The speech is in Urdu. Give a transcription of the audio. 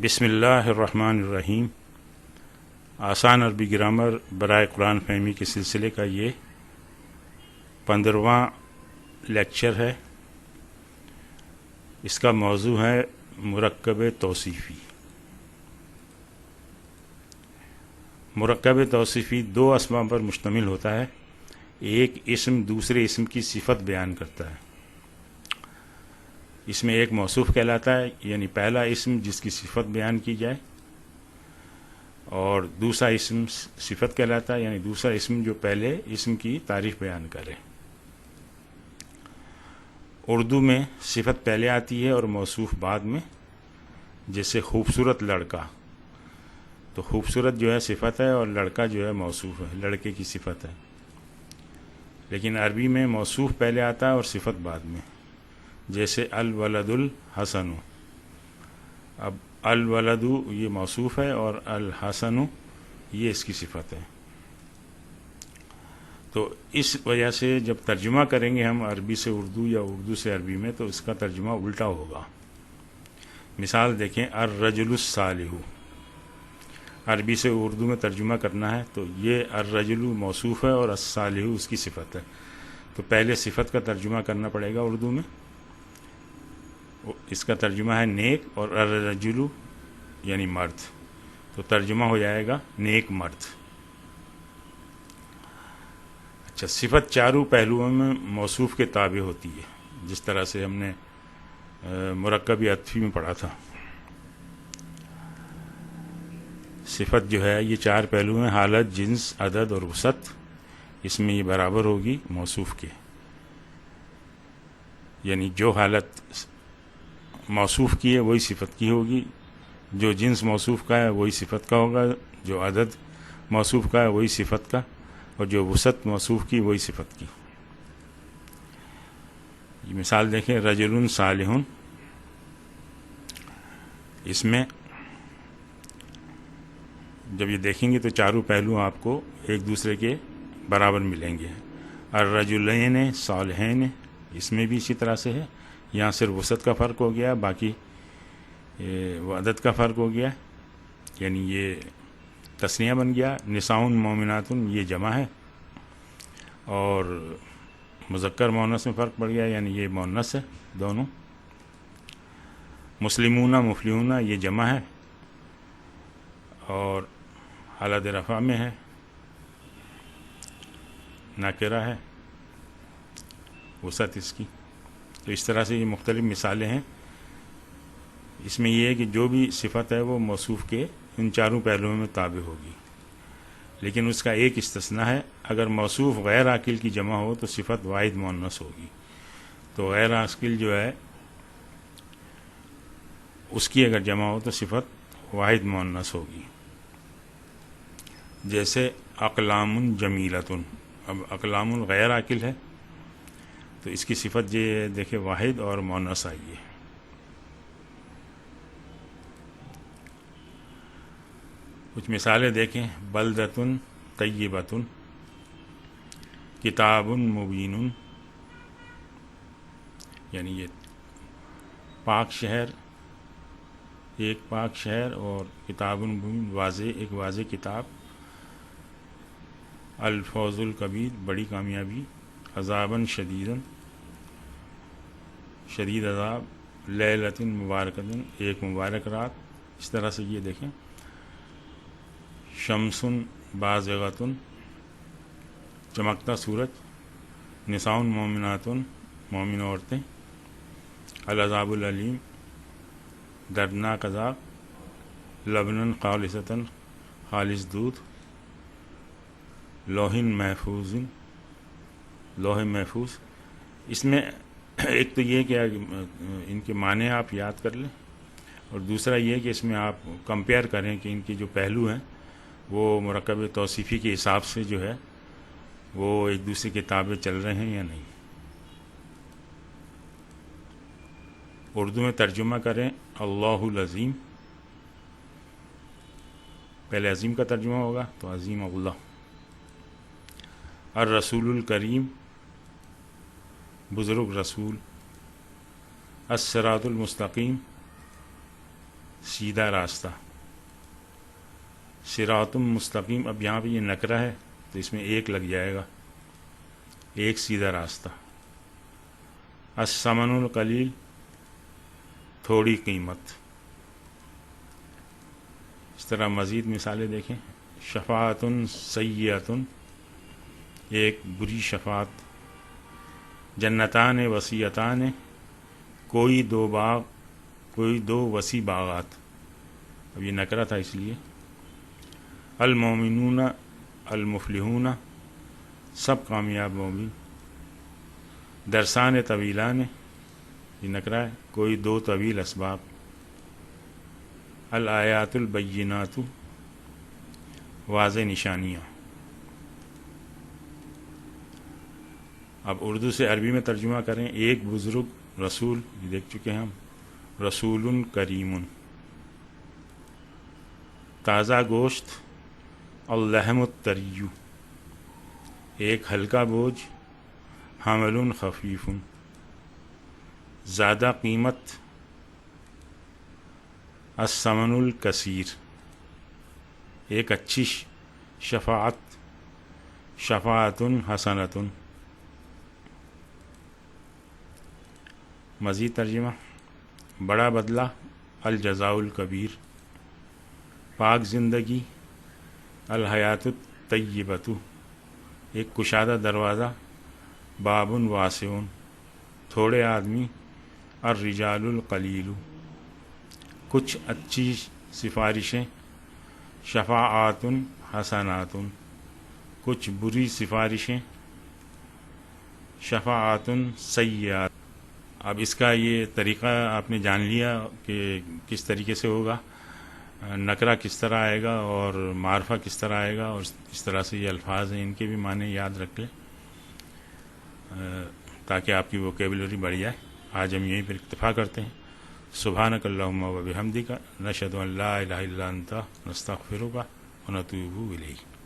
بسم اللہ الرحمن الرحیم۔ آسان عربی گرامر برائے قرآن فہمی کے سلسلے کا یہ 15واں لیکچر ہے۔ اس کا موضوع ہے مرکب توصیفی۔ مرکب توصیفی دو اسماء پر مشتمل ہوتا ہے۔ ایک اسم دوسرے اسم کی صفت بیان کرتا ہے۔ اس میں ایک موصوف کہلاتا ہے، یعنی پہلا اسم جس کی صفت بیان کی جائے، اور دوسرا اسم صفت کہلاتا ہے، یعنی دوسرا اسم جو پہلے اسم کی تعریف بیان کرے۔ اردو میں صفت پہلے آتی ہے اور موصوف بعد میں، جیسے خوبصورت لڑکا، تو خوبصورت جو ہے صفت ہے اور لڑکا جو ہے موصوف ہے، لڑکے کی صفت ہے۔ لیکن عربی میں موصوف پہلے آتا ہے اور صفت بعد میں، جیسے الولد الحسن۔ اب الولد یہ موصوف ہے اور الحسن یہ اس کی صفت ہے۔ تو اس وجہ سے جب ترجمہ کریں گے ہم عربی سے اردو یا اردو سے عربی میں، تو اس کا ترجمہ الٹا ہوگا۔ مثال دیکھیں، الرجل الصالح، عربی سے اردو میں ترجمہ کرنا ہے تو یہ الرجل موصوف ہے اور الصالح اس کی صفت ہے، تو پہلے صفت کا ترجمہ کرنا پڑے گا اردو میں۔ اس کا ترجمہ ہے نیک، اور الرجل یعنی مرد، تو ترجمہ ہو جائے گا نیک مرد۔ اچھا، صفت چاروں پہلوؤں میں موصوف کے تابع ہوتی ہے، جس طرح سے ہم نے مرکب عطفی میں پڑھا تھا۔ صفت جو ہے یہ چار پہلو ہیں: حالت، جنس، عدد اور وسعت۔ اس میں یہ برابر ہوگی موصوف کے، یعنی جو حالت موصوف کی ہے وہی صفت کی ہوگی، جو جنس موصوف کا ہے وہی صفت کا ہوگا، جو عدد موصوف کا ہے وہی صفت کا، اور جو وسعت موصوف کی وہی صفت کی۔ یہ مثال دیکھیں، رجل صالح، اس میں جب یہ دیکھیں گے تو چاروں پہلو آپ کو ایک دوسرے کے برابر ملیں گے۔ الرجلین صالحین، اس میں بھی اسی طرح سے ہے، یہاں صرف وسعت کا فرق ہو گیا، باقی وہ عدد کا فرق ہو گیا، یعنی یہ تثنیہ بن گیا۔ نساء مومنات یہ جمع ہے، اور مذکر مؤنث میں فرق پڑ گیا، یعنی یہ مؤنث ہے دونوں۔ مسلمون مفلحون یہ جمع ہے اور حالت رفع میں ہے، ناکرہ ہے وسعت اس کی۔ تو اس طرح سے یہ مختلف مثالیں ہیں۔ اس میں یہ ہے کہ جو بھی صفت ہے وہ موصوف کے ان چاروں پہلوؤں میں تابع ہوگی، لیکن اس کا ایک استثناء ہے، اگر موصوف غیر عاقل کی جمع ہو تو صفت واحد مؤنث ہوگی۔ تو غیر عاقل جو ہے اس کی اگر جمع ہو تو صفت واحد مؤنث ہوگی، جیسے اقلام جمیلۃ۔ اب اقلام غیر عاقل ہے تو اس کی صفت یہ دیکھیں واحد اور مؤنث آئی ہے۔ کچھ مثالیں دیکھیں، بلدۃ طیبۃ، کتاب مبین، یعنی یہ پاک شہر، ایک پاک شہر، اور کتاب مبین واضح، ایک واضح کتاب۔ الفوز الکبیر بڑی کامیابی، عذاباً شدیداً شدید عذاب، لیلۃ مبارکۃ ایک مبارک رات۔ اس طرح سے یہ دیکھیں، شمس بازغۃ چمکتا سورج، نساء مومنات مومن عورتیں، العذاب العلیم دردناک عذاب، لبنا خالصۃ خالص دودھ، لوح محفوظ لوح محفوظ۔ اس میں ایک تو یہ کہ ان کے معنی آپ یاد کر لیں، اور دوسرا یہ کہ اس میں آپ کمپیئر کریں کہ ان کے جو پہلو ہیں وہ مرکب توصیفی کے حساب سے جو ہے وہ ایک دوسرے کے تابع چل رہے ہیں یا نہیں۔ اردو میں ترجمہ کریں، اللہ العظیم، پہلے عظیم کا ترجمہ ہوگا تو عظیم اللہ۔ الرسول الکریم بزرگ رسول، الصراط المستقیم سیدھا راستہ. صراط مستقیم، اب یہاں پہ یہ نکرہ ہے تو اس میں ایک لگ جائے گا، ایک سیدھا راستہ. الثمن القلیل، تھوڑی قیمت. اس طرح مزید مثالیں دیکھیں. شفاعت سیئۃ، ایک بری شفاعت. جنتان وسیعتان، کوئی دو وسیع باغات. اب یہ نکرہ تھا اس لیے. المومنون المفلحون، سب کامیاب مومن. درسان طویلان، یہ نکرہ ہے، کوئی دو طویل اسباب. الآیات البینات، واضح نشانیاں. اب اردو سے عربی میں ترجمہ کریں. ایک بزرگ رسول، یہ دیکھ چکے ہیں ہم. رسول کریم. تازہ گوشت، اللحم الطری، ایک ہلکا بوجھ. حمل خفیف، زیادہ قیمت. الثمن الکثیر، ایک اچھی شفاعت. شفاعت حسنۃ. مزید ترجمہ. بڑا بدلہ، الجزاء الکبیر. پاک زندگی، الحیات الطیبۃ، ایک کشادہ دروازہ. باب واسع، تھوڑے آدمی. الرجال القلیل، کچھ اچھی سفارشیں. شفاعات حسنات، کچھ بری سفارشیں. شفاعات سیئات. اب اس کا یہ طریقہ آپ نے جان لیا کہ کس طریقے سے ہوگا. نکرہ کس طرح آئے گا اور معرفہ کس طرح آئے گا، اور اس طرح سے یہ الفاظ ہیں، ان کے بھی معنی یاد رکھ لیں تاکہ آپ کی ووکیبلری بڑھ جائے. آج ہم یہیں پر اکتفا کرتے ہیں. سبحانک اللہم و بحمدک، نشہد ان لا الہ الا انت، نستغفرک و نتوب الیک.